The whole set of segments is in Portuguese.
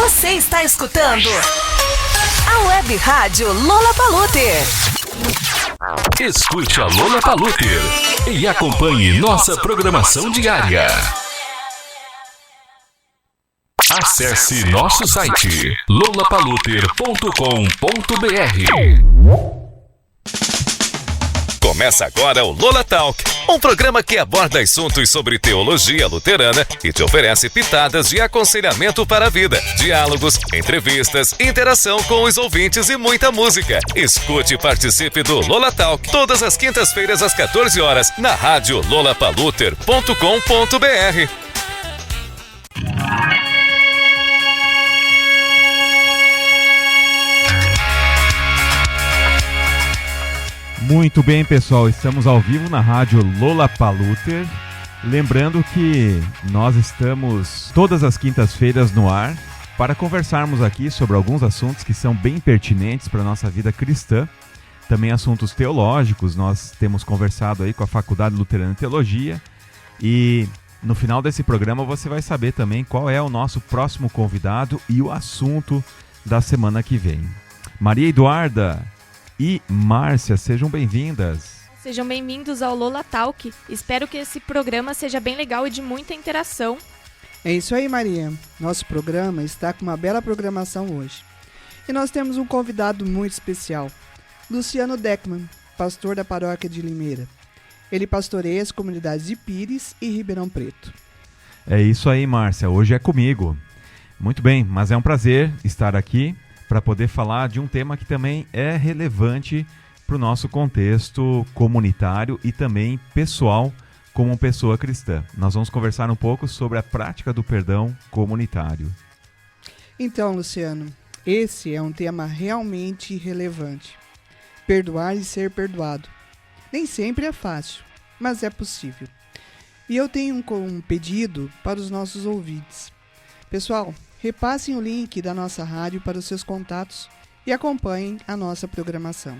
Você está escutando a Web Rádio Lola Paluter. Escute a Lola Paluter e acompanhe nossa programação diária. Acesse nosso site lolapaluter.com.br. Começa agora o Lola Talk, um programa que aborda assuntos sobre teologia luterana e te oferece pitadas de aconselhamento para a vida, diálogos, entrevistas, interação com os ouvintes e muita música. Escute e participe do Lola Talk todas as quintas-feiras às 14 horas na rádio lolapaluter.com.br. Muito bem, pessoal, estamos ao vivo na rádio Lola Paluter. Lembrando que nós estamos todas as quintas-feiras no ar para conversarmos aqui sobre alguns assuntos que são bem pertinentes para a nossa vida cristã. Também assuntos teológicos, nós temos conversado aí com a Faculdade Luterana de Teologia. E no final desse programa você vai saber também qual é o nosso próximo convidado e o assunto da semana que vem. Maria Eduarda e Márcia, sejam bem-vindas. Sejam bem-vindos ao Lola Talk. Espero que esse programa seja bem legal e de muita interação. É isso aí, Maria. Nosso programa está com uma bela programação hoje. E nós temos um convidado muito especial, Luciano Deckman, pastor da paróquia de Limeira. Ele pastoreia as comunidades de Pires e Ribeirão Preto. É isso aí, Márcia. Hoje é comigo. Muito bem, mas é um prazer estar aqui para poder falar de um tema que também é relevante para o nosso contexto comunitário e também pessoal como pessoa cristã. Nós vamos conversar um pouco sobre a prática do perdão comunitário. Então, Luciano, esse é um tema realmente relevante. Perdoar e ser perdoado. Nem sempre é fácil, mas é possível. E eu tenho um pedido para os nossos ouvintes. Pessoal, repassem o link da nossa rádio para os seus contatos e acompanhem a nossa programação.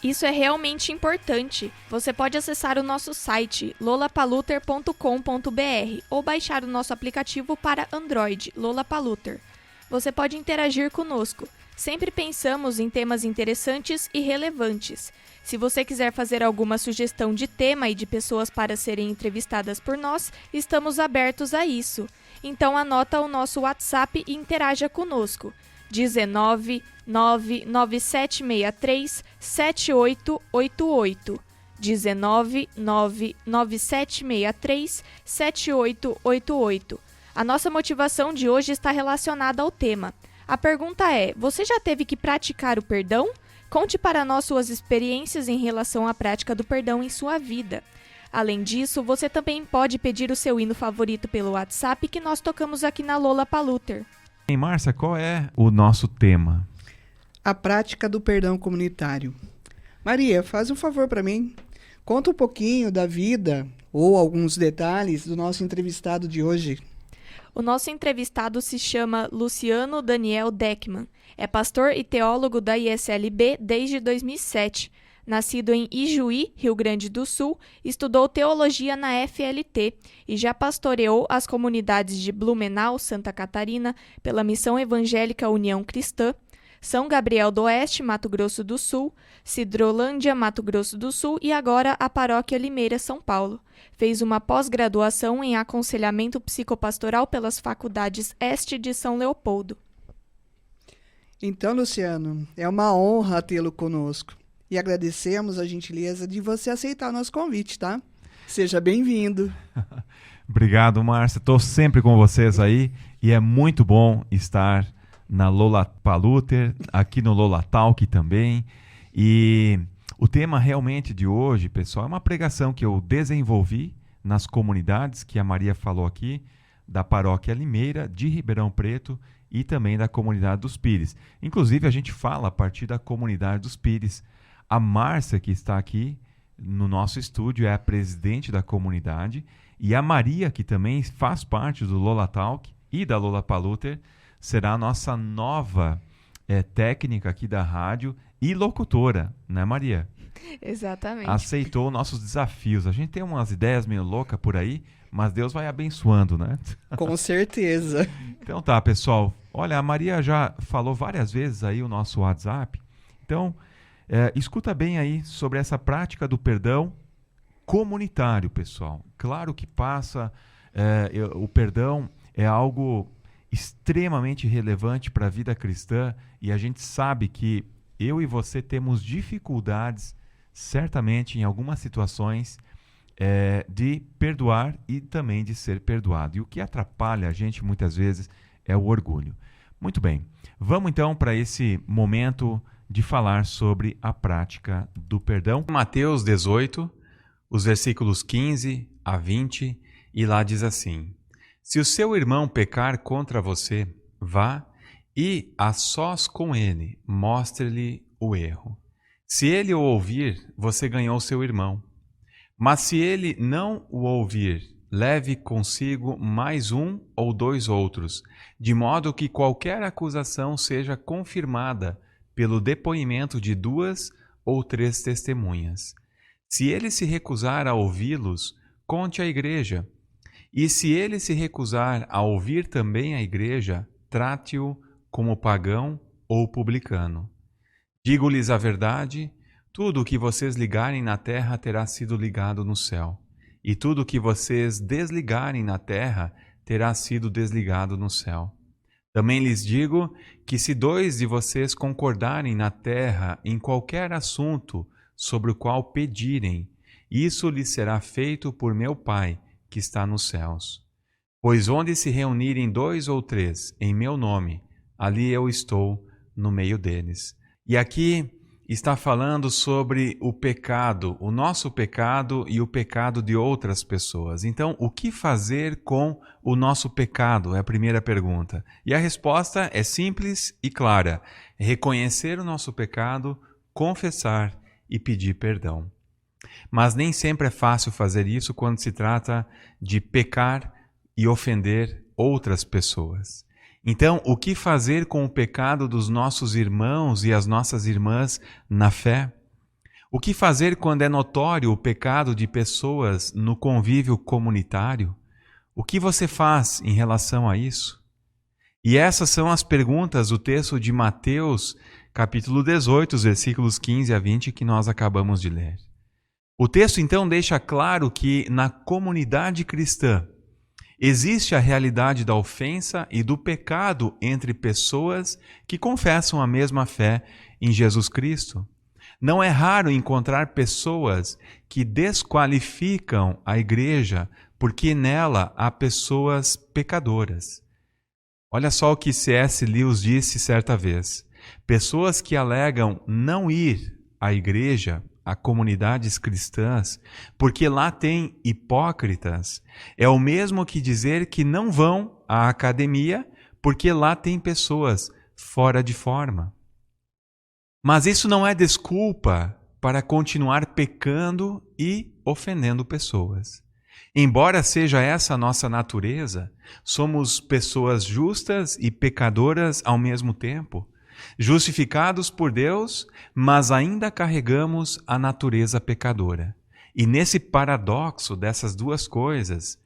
Isso é realmente importante. Você pode acessar o nosso site lolapaluter.com.br ou baixar o nosso aplicativo para Android, Lola Paluter. Você pode interagir conosco. Sempre pensamos em temas interessantes e relevantes. Se você quiser fazer alguma sugestão de tema e de pessoas para serem entrevistadas por nós, estamos abertos a isso. Então anota o nosso WhatsApp e interaja conosco. 19 99763 7888. 19 99763 7888. A nossa motivação de hoje está relacionada ao tema. A pergunta é: você já teve que praticar o perdão? Conte para nós suas experiências em relação à prática do perdão em sua vida. Além disso, você também pode pedir o seu hino favorito pelo WhatsApp que nós tocamos aqui na Lola Paluter. E Márcia, qual é o nosso tema? A prática do perdão comunitário. Maria, faz um favor para mim. Conta um pouquinho da vida ou alguns detalhes do nosso entrevistado de hoje. O nosso entrevistado se chama Luciano Daniel Deckman. É pastor e teólogo da ISLB desde 2007. Nascido em Ijuí, Rio Grande do Sul, estudou teologia na FLT e já pastoreou as comunidades de Blumenau, Santa Catarina, pela Missão Evangélica União Cristã, São Gabriel do Oeste, Mato Grosso do Sul, Cidrolândia, Mato Grosso do Sul e agora a Paróquia Limeira, São Paulo. Fez uma pós-graduação em aconselhamento psicopastoral pelas faculdades Este de São Leopoldo. Então, Luciano, é uma honra tê-lo conosco. E agradecemos a gentileza de você aceitar o nosso convite, tá? Seja bem-vindo. Obrigado, Márcia. Estou sempre com vocês aí e é muito bom estar na Lola Paluter, aqui no Lola Talk também. E o tema realmente de hoje, pessoal, é uma pregação que eu desenvolvi nas comunidades que a Maria falou aqui, da Paróquia Limeira, de Ribeirão Preto e também da comunidade dos Pires. Inclusive, a gente fala a partir da comunidade dos Pires. A Márcia, que está aqui no nosso estúdio, é a presidente da comunidade. E a Maria, que também faz parte do Lola Talk e da Lola Paluter, será a nossa nova técnica aqui da rádio e locutora, né, Maria? Exatamente. Aceitou nossos desafios. A gente tem umas ideias meio loucas por aí, mas Deus vai abençoando, né? Com certeza. Então tá, pessoal. Olha, a Maria já falou várias vezes aí o nosso WhatsApp. Então, escuta bem aí sobre essa prática do perdão comunitário, pessoal. Claro que o perdão é algo extremamente relevante para a vida cristã e a gente sabe que eu e você temos dificuldades, certamente, em algumas situações, de perdoar e também de ser perdoado. E o que atrapalha a gente muitas vezes é o orgulho. Muito bem, vamos então para esse momento de falar sobre a prática do perdão. Mateus 18, os versículos 15 a 20, e lá diz assim: se o seu irmão pecar contra você, vá e, a sós com ele, mostre-lhe o erro. Se ele o ouvir, você ganhou seu irmão. Mas se ele não o ouvir, leve consigo mais um ou dois outros, de modo que qualquer acusação seja confirmada pelo depoimento de 2 ou 3 testemunhas. Se ele se recusar a ouvi-los, conte à igreja. E se ele se recusar a ouvir também a igreja, trate-o como pagão ou publicano. Digo-lhes a verdade, tudo o que vocês ligarem na terra terá sido ligado no céu, e tudo o que vocês desligarem na terra terá sido desligado no céu. Também lhes digo que se 2 de vocês concordarem na terra em qualquer assunto sobre o qual pedirem, isso lhes será feito por meu Pai, que está nos céus. Pois onde se reunirem 2 ou 3 em meu nome, ali eu estou no meio deles. E aqui está falando sobre o pecado, o nosso pecado e o pecado de outras pessoas. Então, o que fazer com o nosso pecado? É a primeira pergunta. E a resposta é simples e clara: reconhecer o nosso pecado, confessar e pedir perdão. Mas nem sempre é fácil fazer isso quando se trata de pecar e ofender outras pessoas. Então, o que fazer com o pecado dos nossos irmãos e as nossas irmãs na fé? O que fazer quando é notório o pecado de pessoas no convívio comunitário? O que você faz em relação a isso? E essas são as perguntas do texto de Mateus, capítulo 18, os versículos 15 a 20, que nós acabamos de ler. O texto, então, deixa claro que na comunidade cristã existe a realidade da ofensa e do pecado entre pessoas que confessam a mesma fé em Jesus Cristo. Não é raro encontrar pessoas que desqualificam a igreja porque nela há pessoas pecadoras. Olha só o que C.S. Lewis disse certa vez: pessoas que alegam não ir à igreja, a comunidades cristãs, porque lá tem hipócritas, é o mesmo que dizer que não vão à academia porque lá tem pessoas fora de forma. Mas isso não é desculpa para continuar pecando e ofendendo pessoas. Embora seja essa a nossa natureza, somos pessoas justas e pecadoras ao mesmo tempo. Justificados por Deus, mas ainda carregamos a natureza pecadora. E nesse paradoxo dessas duas coisas,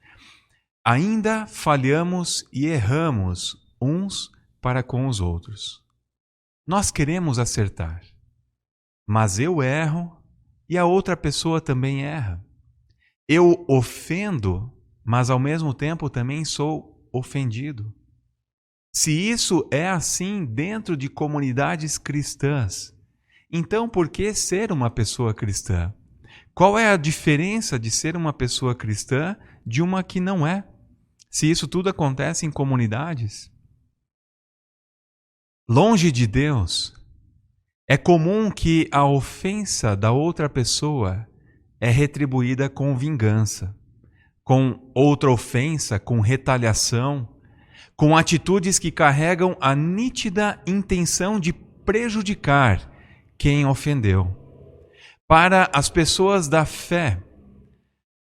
ainda falhamos e erramos uns para com os outros. Nós queremos acertar, mas eu erro e a outra pessoa também erra. Eu ofendo, mas ao mesmo tempo também sou ofendido. Se isso é assim dentro de comunidades cristãs, então por que ser uma pessoa cristã? Qual é a diferença de ser uma pessoa cristã de uma que não é? Se isso tudo acontece em comunidades? Longe de Deus, é comum que a ofensa da outra pessoa é retribuída com vingança, com outra ofensa, com retaliação, com atitudes que carregam a nítida intenção de prejudicar quem ofendeu. Para as pessoas da fé,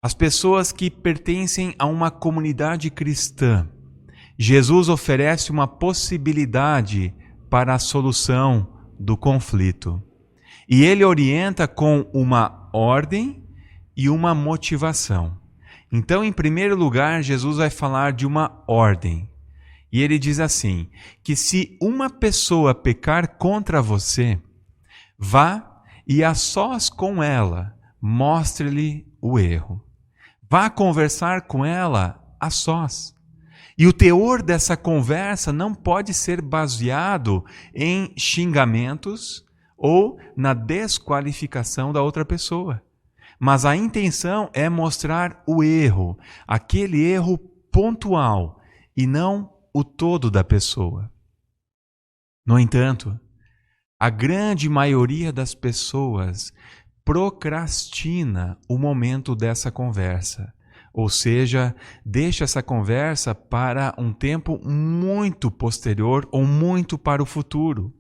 as pessoas que pertencem a uma comunidade cristã, Jesus oferece uma possibilidade para a solução do conflito. E ele orienta com uma ordem e uma motivação. Então, em primeiro lugar, Jesus vai falar de uma ordem. E ele diz assim, que se uma pessoa pecar contra você, vá e a sós com ela, mostre-lhe o erro. Vá conversar com ela a sós. E o teor dessa conversa não pode ser baseado em xingamentos ou na desqualificação da outra pessoa. Mas a intenção é mostrar o erro, aquele erro pontual, e não o todo da pessoa. No entanto, a grande maioria das pessoas procrastina o momento dessa conversa. Ou seja, deixa essa conversa para um tempo muito posterior ou muito para o futuro.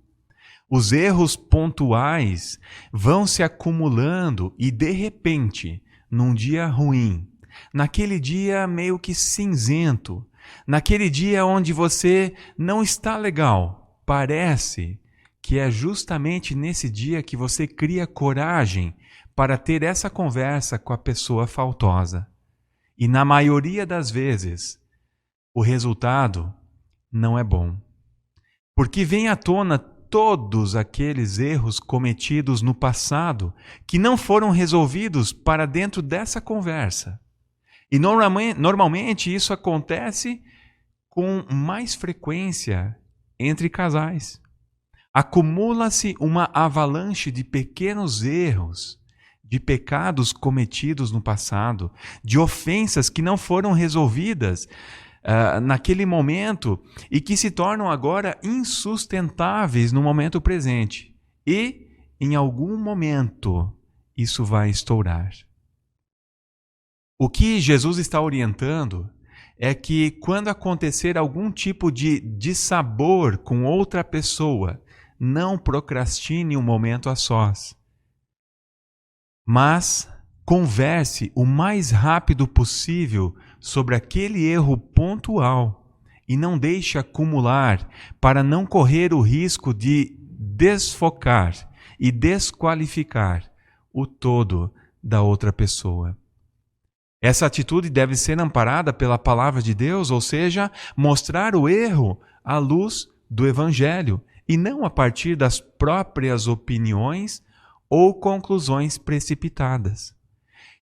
Os erros pontuais vão se acumulando e, de repente, num dia ruim, naquele dia meio que cinzento, naquele dia onde você não está legal, parece que é justamente nesse dia que você cria coragem para ter essa conversa com a pessoa faltosa. E na maioria das vezes, o resultado não é bom. Porque vem à tona todos aqueles erros cometidos no passado que não foram resolvidos para dentro dessa conversa. E normalmente isso acontece com mais frequência entre casais. Acumula-se uma avalanche de pequenos erros, de pecados cometidos no passado, de ofensas que não foram resolvidas naquele momento e que se tornam agora insustentáveis no momento presente. E, em algum momento, isso vai estourar. O que Jesus está orientando é que quando acontecer algum tipo de dissabor com outra pessoa, não procrastine um momento a sós, mas converse o mais rápido possível sobre aquele erro pontual e não deixe acumular para não correr o risco de desfocar e desqualificar o todo da outra pessoa. Essa atitude deve ser amparada pela palavra de Deus, ou seja, mostrar o erro à luz do Evangelho e não a partir das próprias opiniões ou conclusões precipitadas.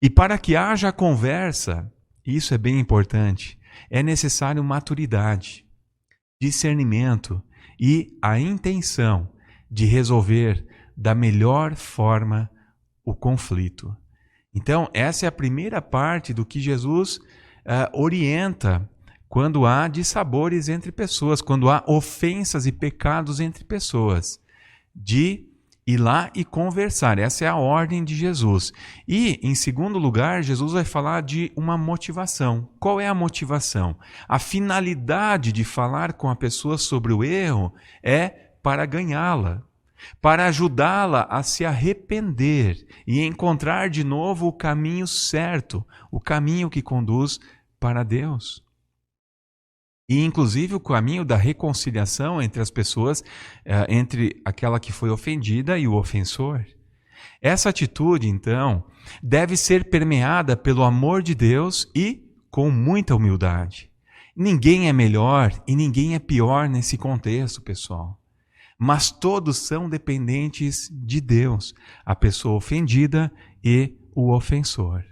E para que haja conversa, isso é bem importante, é necessário maturidade, discernimento e a intenção de resolver da melhor forma o conflito. Então, essa é a primeira parte do que Jesus orienta quando há dissabores entre pessoas, quando há ofensas e pecados entre pessoas, de ir lá e conversar. Essa é a ordem de Jesus. E, em segundo lugar, Jesus vai falar de uma motivação. Qual é a motivação? A finalidade de falar com a pessoa sobre o erro é para ganhá-la, para ajudá-la a se arrepender e encontrar de novo o caminho certo, o caminho que conduz para Deus. E, inclusive, o caminho da reconciliação entre as pessoas, entre aquela que foi ofendida e o ofensor. Essa atitude, então, deve ser permeada pelo amor de Deus e com muita humildade. Ninguém é melhor e ninguém é pior nesse contexto, pessoal. Mas todos são dependentes de Deus, a pessoa ofendida e o ofensor.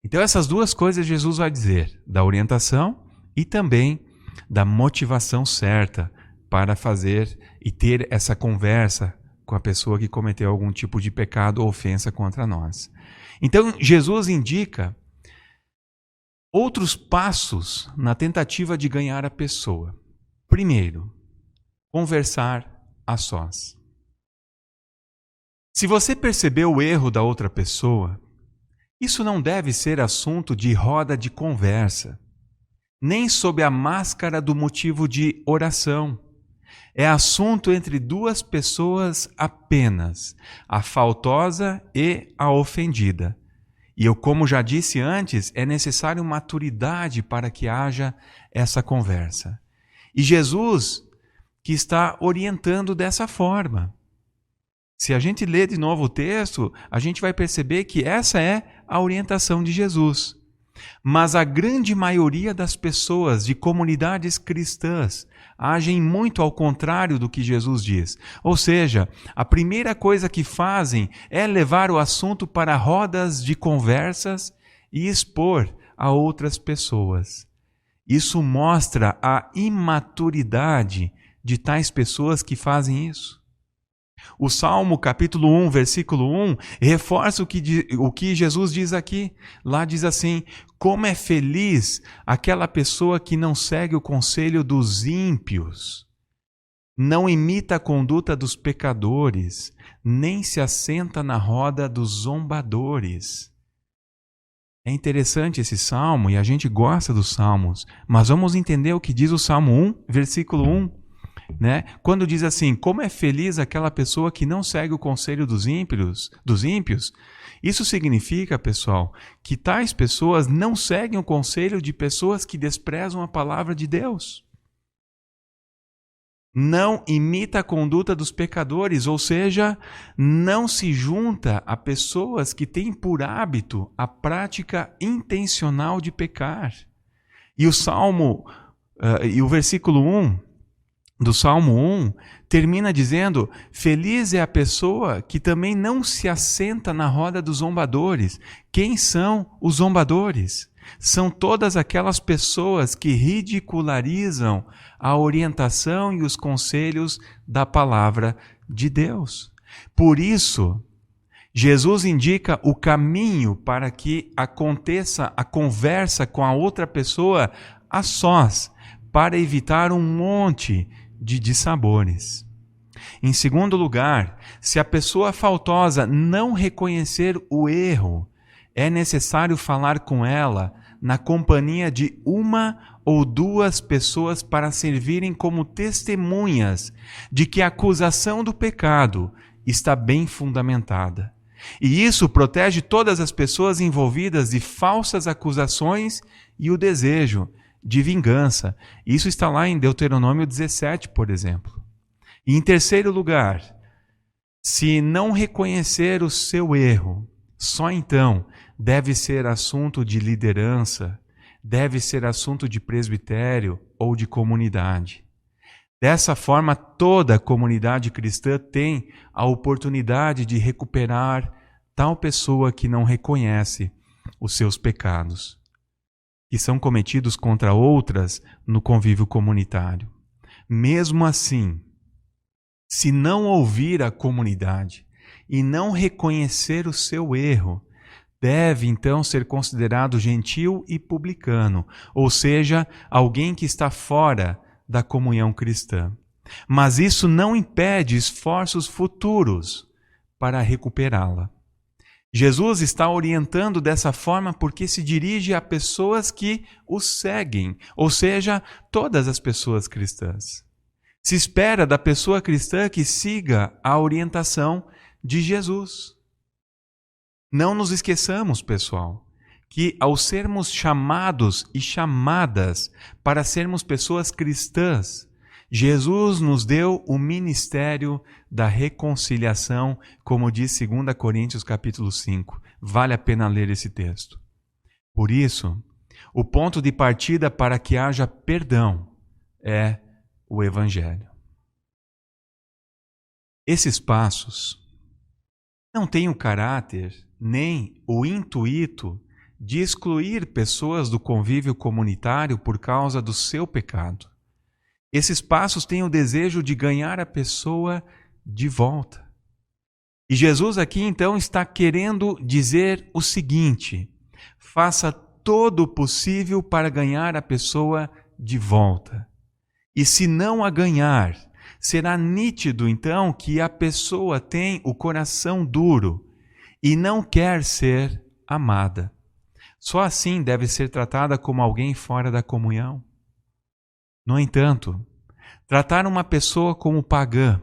Então essas duas coisas Jesus vai dizer, da orientação e também da motivação certa para fazer e ter essa conversa com a pessoa que cometeu algum tipo de pecado ou ofensa contra nós. Então Jesus indica outros passos na tentativa de ganhar a pessoa. Primeiro, conversar a sós. Se você percebeu o erro da outra pessoa, isso não deve ser assunto de roda de conversa, nem sob a máscara do motivo de oração. É assunto entre duas pessoas apenas, a faltosa e a ofendida. E eu, como já disse antes, é necessário maturidade para que haja essa conversa. E Jesus que está orientando dessa forma. Se a gente ler de novo o texto, a gente vai perceber que essa é a orientação de Jesus. Mas a grande maioria das pessoas de comunidades cristãs agem muito ao contrário do que Jesus diz. Ou seja, a primeira coisa que fazem é levar o assunto para rodas de conversas e expor a outras pessoas. Isso mostra a imaturidade de tais pessoas que fazem isso. O Salmo capítulo 1, versículo 1, reforça o que Jesus diz aqui. Lá diz assim: como é feliz aquela pessoa que não segue o conselho dos ímpios, não imita a conduta dos pecadores, nem se assenta na roda dos zombadores. É interessante esse salmo e a gente gosta dos salmos, mas vamos entender o que diz o Salmo 1, versículo 1. Quando diz assim, como é feliz aquela pessoa que não segue o conselho dos ímpios, isso significa, pessoal, que tais pessoas não seguem o conselho de pessoas que desprezam a palavra de Deus. Não imita a conduta dos pecadores, ou seja, não se junta a pessoas que têm por hábito a prática intencional de pecar. E o versículo 1 do Salmo 1 termina dizendo: feliz é a pessoa que também não se assenta na roda dos zombadores. Quem são os zombadores? São todas aquelas pessoas que ridicularizam a orientação e os conselhos da palavra de Deus. Por isso, Jesus indica o caminho para que aconteça a conversa com a outra pessoa a sós, para evitar um monte de dissabores. Em segundo lugar, se a pessoa faltosa não reconhecer o erro, é necessário falar com ela na companhia de uma ou duas pessoas para servirem como testemunhas de que a acusação do pecado está bem fundamentada. E isso protege todas as pessoas envolvidas de falsas acusações e o desejo de vingança. Isso está lá em Deuteronômio 17, por exemplo. E em terceiro lugar, se não reconhecer o seu erro, só então deve ser assunto de liderança, deve ser assunto de presbitério ou de comunidade. Dessa forma, toda a comunidade cristã tem a oportunidade de recuperar tal pessoa que não reconhece os seus pecados, que são cometidos contra outras no convívio comunitário. Mesmo assim, se não ouvir a comunidade e não reconhecer o seu erro, deve então ser considerado gentil e publicano, ou seja, alguém que está fora da comunhão cristã. Mas isso não impede esforços futuros para recuperá-la. Jesus está orientando dessa forma porque se dirige a pessoas que o seguem, ou seja, todas as pessoas cristãs. Se espera da pessoa cristã que siga a orientação de Jesus. Não nos esqueçamos, pessoal, que ao sermos chamados e chamadas para sermos pessoas cristãs, Jesus nos deu o ministério da reconciliação, como diz 2 Coríntios capítulo 5. Vale a pena ler esse texto. Por isso, o ponto de partida para que haja perdão é o Evangelho. Esses passos não têm o caráter nem o intuito de excluir pessoas do convívio comunitário por causa do seu pecado. Esses passos têm o desejo de ganhar a pessoa de volta. E Jesus aqui então está querendo dizer o seguinte: faça todo o possível para ganhar a pessoa de volta. E se não a ganhar, será nítido então que a pessoa tem o coração duro e não quer ser amada. Só assim deve ser tratada como alguém fora da comunhão. No entanto, tratar uma pessoa como pagã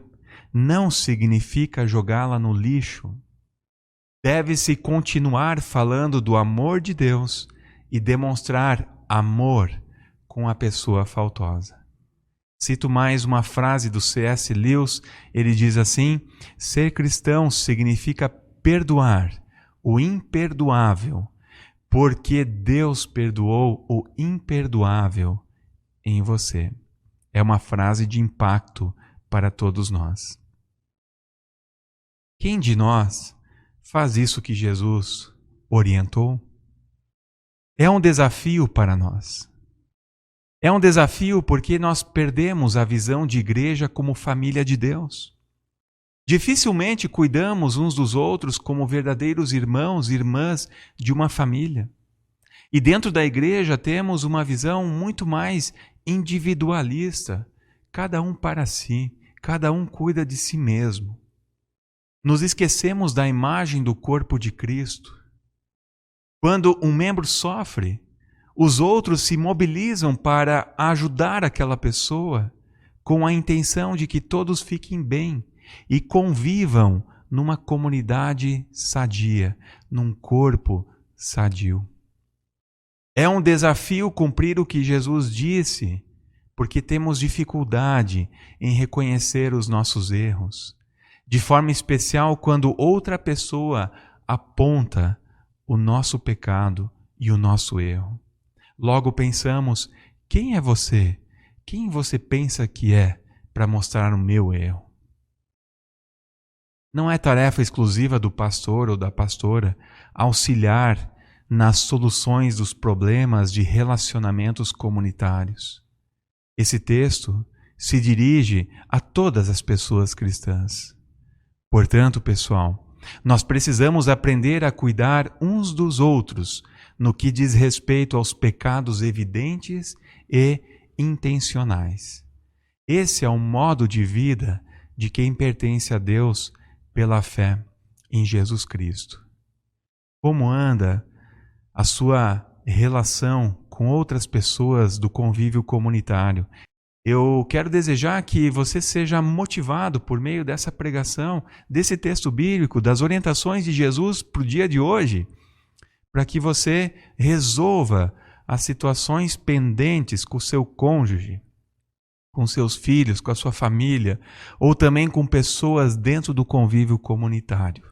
não significa jogá-la no lixo. Deve-se continuar falando do amor de Deus e demonstrar amor com a pessoa faltosa. Cito mais uma frase do C.S. Lewis, ele diz assim: ser cristão significa perdoar o imperdoável, porque Deus perdoou o imperdoável em você. É uma frase de impacto para todos nós. Quem de nós faz isso que Jesus orientou? É um desafio para nós. É um desafio porque nós perdemos a visão de igreja como família de Deus. Dificilmente cuidamos uns dos outros como verdadeiros irmãos e irmãs de uma família. E dentro da igreja temos uma visão muito mais individualista, cada um para si, cada um cuida de si mesmo. Nos esquecemos da imagem do corpo de Cristo. Quando um membro sofre, os outros se mobilizam para ajudar aquela pessoa com a intenção de que todos fiquem bem e convivam numa comunidade sadia, num corpo sadio. É um desafio cumprir o que Jesus disse, porque temos dificuldade em reconhecer os nossos erros, de forma especial quando outra pessoa aponta o nosso pecado e o nosso erro. Logo pensamos, quem é você? Quem você pensa que é para mostrar o meu erro? Não é tarefa exclusiva do pastor ou da pastora auxiliar nas soluções dos problemas de relacionamentos comunitários. Esse texto se dirige a todas as pessoas cristãs. Portanto, pessoal, nós precisamos aprender a cuidar uns dos outros no que diz respeito aos pecados evidentes e intencionais. Esse é um modo de vida de quem pertence a Deus pela fé em Jesus Cristo. Como anda a sua relação com outras pessoas do convívio comunitário? Eu quero desejar que você seja motivado por meio dessa pregação, desse texto bíblico, das orientações de Jesus para o dia de hoje, para que você resolva as situações pendentes com o seu cônjuge, com seus filhos, com a sua família, ou também com pessoas dentro do convívio comunitário.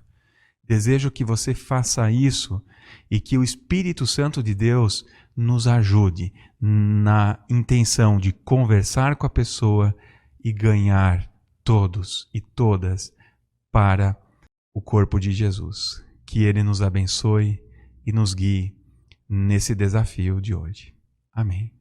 Desejo que você faça isso e que o Espírito Santo de Deus nos ajude na intenção de conversar com a pessoa e ganhar todos e todas para o corpo de Jesus. Que Ele nos abençoe e nos guie nesse desafio de hoje. Amém.